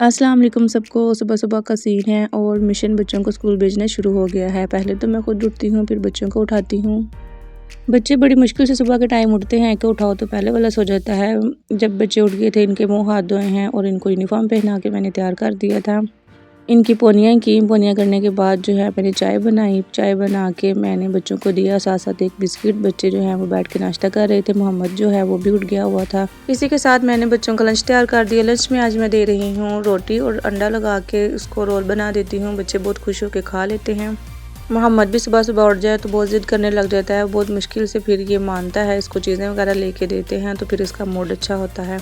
अस्सलाम वालेकुम सबको। सुबह सुबह का सीन है और मिशन बच्चों को स्कूल भेजना शुरू हो गया है। पहले तो मैं खुद उठती हूँ, फिर बच्चों को उठाती हूँ। बच्चे बड़ी मुश्किल से सुबह के टाइम उठते हैं कि उठाओ तो पहले वाला सो जाता है। जब बच्चे उठ गए थे, इनके मुंह हाथ धोए हैं और इनको यूनिफॉर्म पहना के मैंने तैयार कर दिया था। इनकी पोनियाँ करने के बाद जो है मैंने चाय बनाई। चाय बना के मैंने बच्चों को दिया, साथ साथ एक बिस्किट। बच्चे जो हैं वो बैठ के नाश्ता कर रहे थे। मोहम्मद जो है वो भी उठ गया हुआ था। इसी के साथ मैंने बच्चों का लंच तैयार कर दिया। लंच में आज मैं दे रही हूँ रोटी और अंडा लगा के उसको रोल बना देती हूँ। बच्चे बहुत खुश होकर खा लेते हैं। मोहम्मद भी सुबह सुबह उठ जाए तो बहुत ज़िद करने लग जाता है। बहुत मुश्किल से फिर ये मानता है। इसको चीज़ें वगैरह लेके देते हैं तो फिर इसका मूड अच्छा होता है।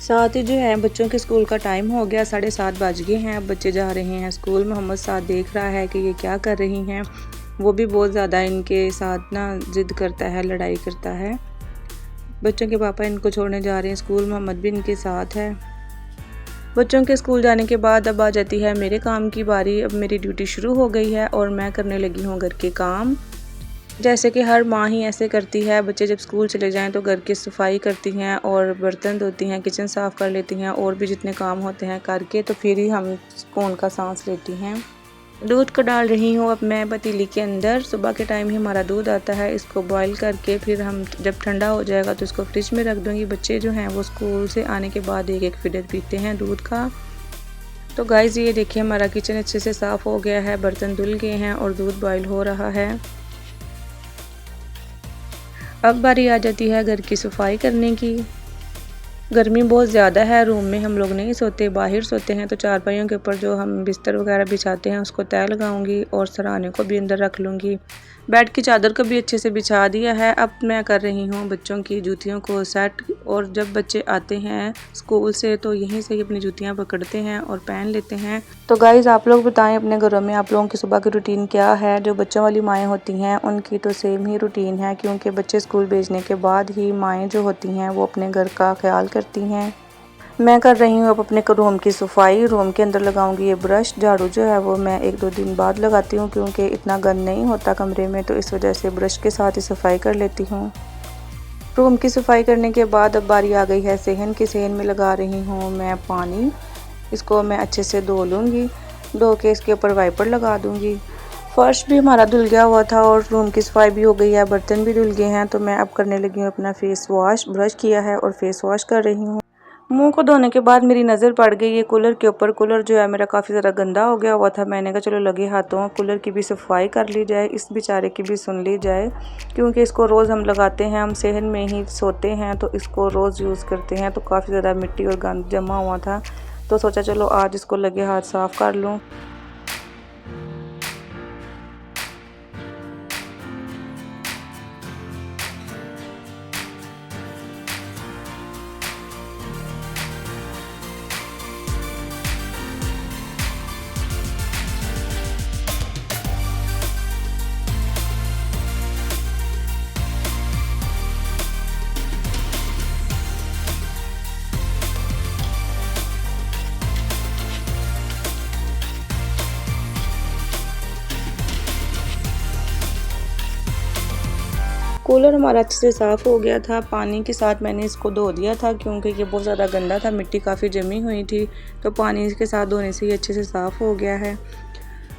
साथ ही जो है बच्चों के स्कूल का टाइम हो गया, 7:30 बज गए हैं। अब बच्चे जा रहे हैं स्कूल। मोहम्मद साथ देख रहा है कि ये क्या कर रही हैं। वो भी बहुत ज़्यादा इनके साथ ना ज़िद करता है, लड़ाई करता है। बच्चों के पापा इनको छोड़ने जा रहे हैं स्कूल। मोहम्मद भी इनके साथ है। बच्चों के स्कूल जाने के बाद अब आ जाती है मेरे काम की बारी। अब मेरी ड्यूटी शुरू हो गई है और मैं करने लगी हूँ घर के काम। जैसे कि हर माँ ही ऐसे करती है। बच्चे जब स्कूल चले जाएं तो घर की सफाई करती हैं और बर्तन धोती हैं, किचन साफ़ कर लेती हैं और भी जितने काम होते हैं करके तो फिर ही हम सुकून का सांस लेती हैं। दूध को डाल रही हूँ अब मैं पतीली के अंदर। सुबह के टाइम ही हमारा दूध आता है। इसको बॉईल करके फिर हम जब ठंडा हो जाएगा तो इसको फ्रिज में रख दूँगी। बच्चे जो हैं वो स्कूल से आने के बाद एक एक फीडर पीते हैं दूध का। तो गाइज़ ये देखिए हमारा किचन अच्छे से साफ़ हो गया है, बर्तन धुल गए हैं और दूध बॉईल हो रहा है। अब बारी आ जाती है घर की सफाई करने की। गर्मी बहुत ज़्यादा है। रूम में हम लोग नहीं सोते, बाहर सोते हैं। तो चारपाइयों के ऊपर जो हम बिस्तर वगैरह बिछाते हैं उसको तय लगाऊंगी और सराहने को भी अंदर रख लूँगी। बेड की चादर को भी अच्छे से बिछा दिया है। अब मैं कर रही हूँ बच्चों की जूतियों को सेट। और जब बच्चे आते हैं स्कूल से तो यहीं से ही अपनी जूतियाँ पकड़ते हैं और पहन लेते हैं। तो गाइज़ आप लोग बताएं अपने घरों में आप लोगों की सुबह की रूटीन क्या है। जो बच्चों वाली माएँ होती हैं उनकी तो सेम ही रूटीन है, क्योंकि बच्चे स्कूल भेजने के बाद ही माएँ जो होती हैं वो अपने घर का ख्याल करती हैं। मैं कर रही हूँ अब अपने रूम की सफाई। रूम के अंदर लगाऊंगी ये ब्रश। झाड़ू जो है वो मैं 1-2 दिन बाद लगाती हूँ, क्योंकि इतना गंद नहीं होता कमरे में, तो इस वजह से ब्रश के साथ ही सफाई कर लेती हूँ। रूम की सफाई करने के बाद अब बारी आ गई है सहन की। सहन में लगा रही हूँ मैं पानी। इसको मैं अच्छे से धो लूँगी। धो के इसके ऊपर वाइपर लगा दूँगी। फर्श भी हमारा धुल गया हुआ था और रूम की सफाई भी हो गई है, बर्तन भी धुल गए हैं। तो मैं अब करने लगी हूँ अपना फेस वॉश। ब्रश किया है और फेस वॉश कर रही हूँ। मुंह को धोने के बाद मेरी नज़र पड़ गई है कूलर के ऊपर। कूलर जो है मेरा काफ़ी ज़्यादा गंदा हो गया हुआ था। मैंने कहा चलो लगे हाथों कूलर की भी सफाई कर ली जाए, इस बेचारे की भी सुन ली जाए, क्योंकि इसको रोज़ हम लगाते हैं। हम सहन में ही सोते हैं तो इसको रोज़ यूज़ करते हैं। तो काफ़ी ज़्यादा मिट्टी और गंद जमा हुआ था, तो सोचा चलो आज इसको लगे हाथ साफ़ कर लूँ। कूलर हमारा अच्छे से साफ़ हो गया था। पानी के साथ मैंने इसको धो दिया था, क्योंकि ये बहुत ज़्यादा गंदा था, मिट्टी काफ़ी जमी हुई थी। तो पानी के साथ धोने से ये अच्छे से साफ़ हो गया है।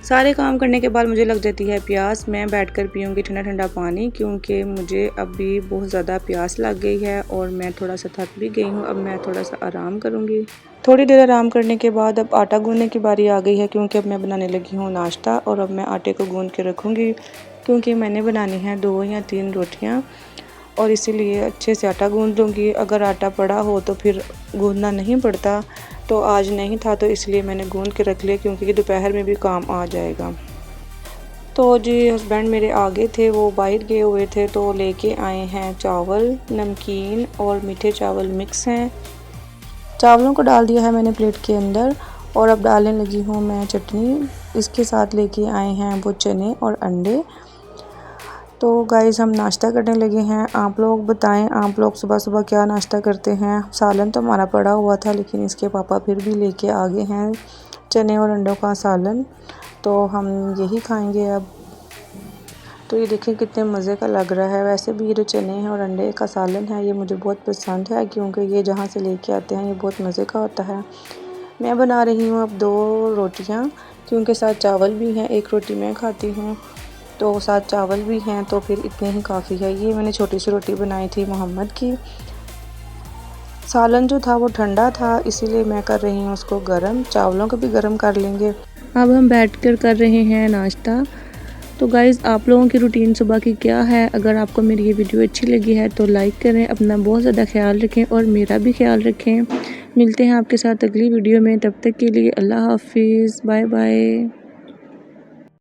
सारे काम करने के बाद मुझे लग जाती है प्यास। मैं बैठकर पीऊँगी ठंडा ठंडा पानी, क्योंकि मुझे अभी बहुत ज़्यादा प्यास लग गई है और मैं थोड़ा सा थक भी गई हूँ। अब मैं थोड़ा सा आराम करूँगी। थोड़ी देर आराम करने के बाद अब आटा गूँधने की बारी आ गई है, क्योंकि अब मैं बनाने लगी हूँ नाश्ता। और अब मैं आटे को गूँध के रखूँगी, क्योंकि मैंने बनानी है 2 या 3 रोटियाँ, और इसीलिए अच्छे से आटा गूँध लूँगी। अगर आटा पड़ा हो तो फिर गूँधना नहीं पड़ता, तो आज नहीं था तो इसलिए मैंने गूँध के रख लिया, क्योंकि दोपहर में भी काम आ जाएगा। तो जी हस्बैंड मेरे आगे थे, वो बाहर गए हुए थे, तो लेके आए हैं चावल, नमकीन और मीठे चावल मिक्स हैं। चावलों को डाल दिया है मैंने प्लेट के अंदर और अब डालने लगी हूँ मैं चटनी। इसके साथ लेके आए हैं वो चने और अंडे। तो गाइज़ हम नाश्ता करने लगे हैं। आप लोग बताएं आप लोग सुबह सुबह क्या नाश्ता करते हैं। सालन तो हमारा पड़ा हुआ था, लेकिन इसके पापा फिर भी लेके आ गए हैं चने और अंडों का सालन, तो हम यही खाएंगे अब। तो ये देखिए कितने मज़े का लग रहा है। वैसे भी ये जो चने हैं और अंडे का सालन है ये मुझे बहुत पसंद है, क्योंकि ये जहाँ से लेके आते हैं ये बहुत मज़े का होता है। मैं बना रही हूँ अब 2 रोटियाँ, क्योंकि साथ चावल भी हैं, 1 रोटी मैं खाती हूँ तो साथ चावल भी हैं, तो फिर इतने ही काफ़ी है। ये मैंने छोटी सी रोटी बनाई थी मोहम्मद की। सालन जो था वो ठंडा था, इसीलिए मैं कर रही हूँ उसको गरम, चावलों को भी गरम कर लेंगे। अब हम बैठकर कर रहे हैं नाश्ता। तो गाइज़, आप लोगों की रूटीन सुबह की क्या है? अगर आपको मेरी ये वीडियो अच्छी लगी है तो लाइक करें, अपना बहुत ज़्यादा ख्याल रखें और मेरा भी ख्याल रखें। मिलते हैं आपके साथ अगली वीडियो में, तब तक के लिए अल्लाह हाफिज़, बाय बाय।